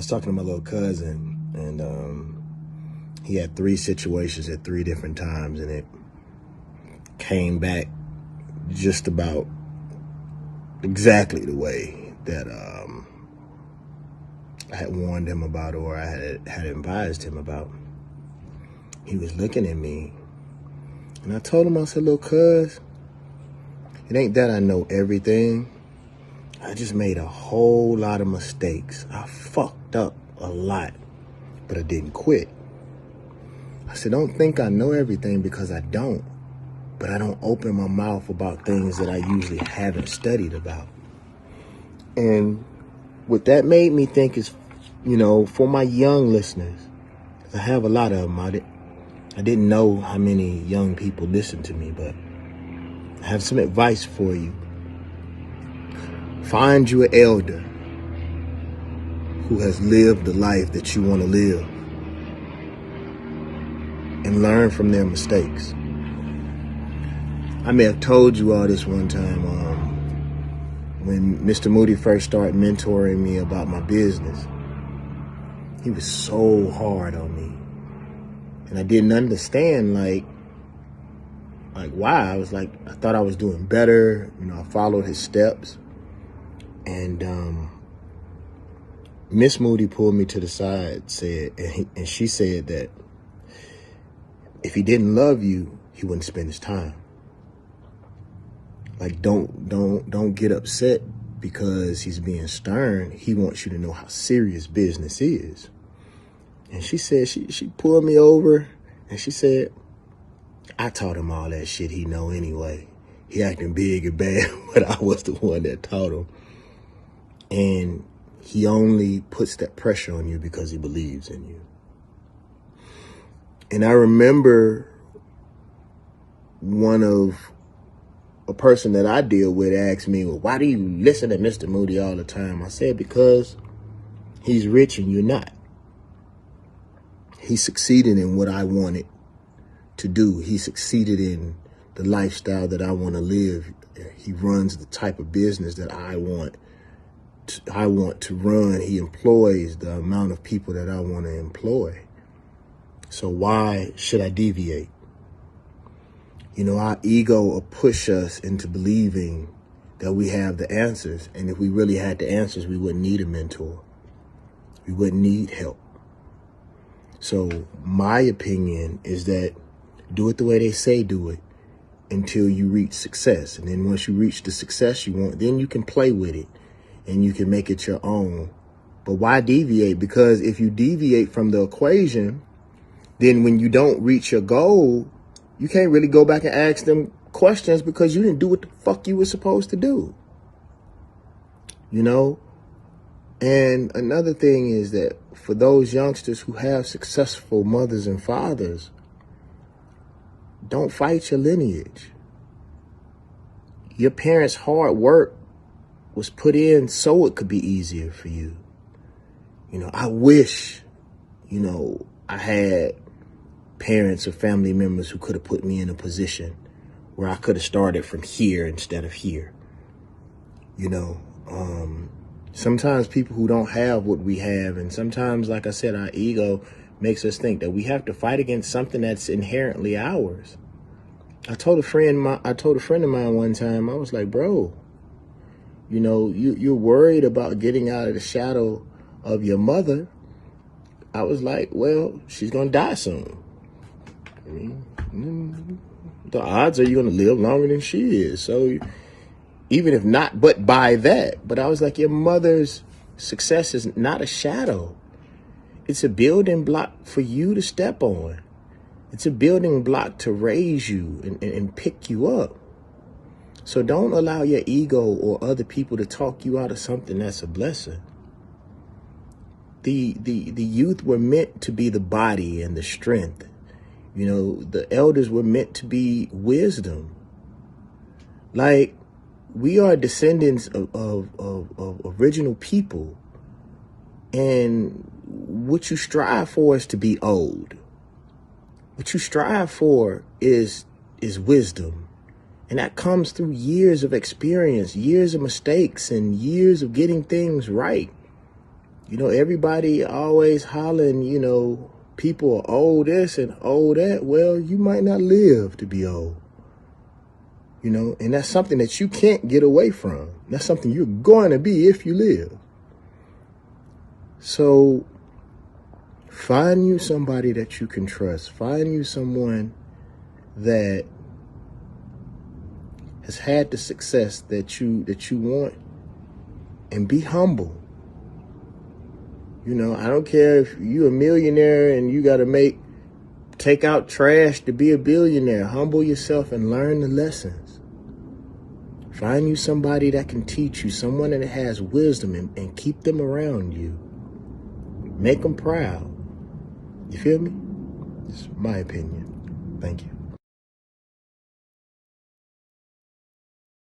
was talking to my little cousin, and he had 3 situations at 3 different times, and it came back just about exactly the way that I had warned him about, or I had advised him about. He was looking at me, and I told him, I said, "Little cuz, it ain't that I know everything. I just made a whole lot of mistakes. I fucked up a lot, but I didn't quit." I said, "Don't think I know everything, because I don't. But I don't open my mouth about things that I usually haven't studied about." And what that made me think is, for my young listeners, I have a lot of them. I didn't know how many young people listen to me, but I have some advice for you. Find you an elder who has lived the life that you want to live, and learn from their mistakes. I may have told you all this one time when Mr. Moody first started mentoring me about my business. He was so hard on me, and I didn't understand like why. I thought I was doing better. I followed his steps, and Miss Moody pulled me to the side, and she said that if he didn't love you, he wouldn't spend his time. Like, don't get upset because he's being stern. He wants you to know how serious business is. And she said, she pulled me over, and she said, "I taught him all that shit he know anyway. He acting big and bad, but I was the one that taught him. And he only puts that pressure on you because he believes in you." And I remember a person that I deal with asked me, "Well, why do you listen to Mr. Moody all the time?" I said, "Because he's rich and you're not. He succeeded in what I wanted to do. He succeeded in the lifestyle that I want to live. He runs the type of business that I want to run. He employs the amount of people that I want to employ. So why should I deviate?" Our ego will push us into believing that we have the answers. And if we really had the answers, we wouldn't need a mentor. We wouldn't need help. So my opinion is that do it the way they say do it until you reach success. And then once you reach the success you want, then you can play with it and you can make it your own. But why deviate? Because if you deviate from the equation, then when you don't reach your goal, you can't really go back and ask them questions because you didn't do what the fuck you were supposed to do. And another thing is that for those youngsters who have successful mothers and fathers, don't fight your lineage. Your parents' hard work was put in so it could be easier for you. I wish, I had parents or family members who could have put me in a position where I could have started from here instead of here. Sometimes people who don't have what we have, and sometimes, like I said, our ego makes us think that we have to fight against something that's inherently ours. I told a friend of mine one time, I was like, "Bro, you're worried about getting out of the shadow of your mother." I was like, "Well, she's gonna die soon. The odds are you're going to live longer than she is. So even if not, but by that." But I was like, your mother's success is not a shadow. It's a building block for you to step on. It's a building block to raise you and pick you up. So don't allow your ego or other people to talk you out of something that's a blessing. The youth were meant to be the body and the strength. The elders were meant to be wisdom. Like, we are descendants of original people. And what you strive for is to be old. What you strive for is wisdom. And that comes through years of experience, years of mistakes, and years of getting things right. Everybody always hollering, people are old this and old that. Well, you might not live to be old. And that's something that you can't get away from. That's something you're going to be if you live. So find you somebody that you can trust. Find you someone that has had the success that you want, and be humble. I don't care if you're a millionaire and you got to take out trash to be a billionaire. Humble yourself and learn the lessons. Find you somebody that can teach you, someone that has wisdom, and keep them around you. Make them proud. You feel me? It's my opinion. Thank you.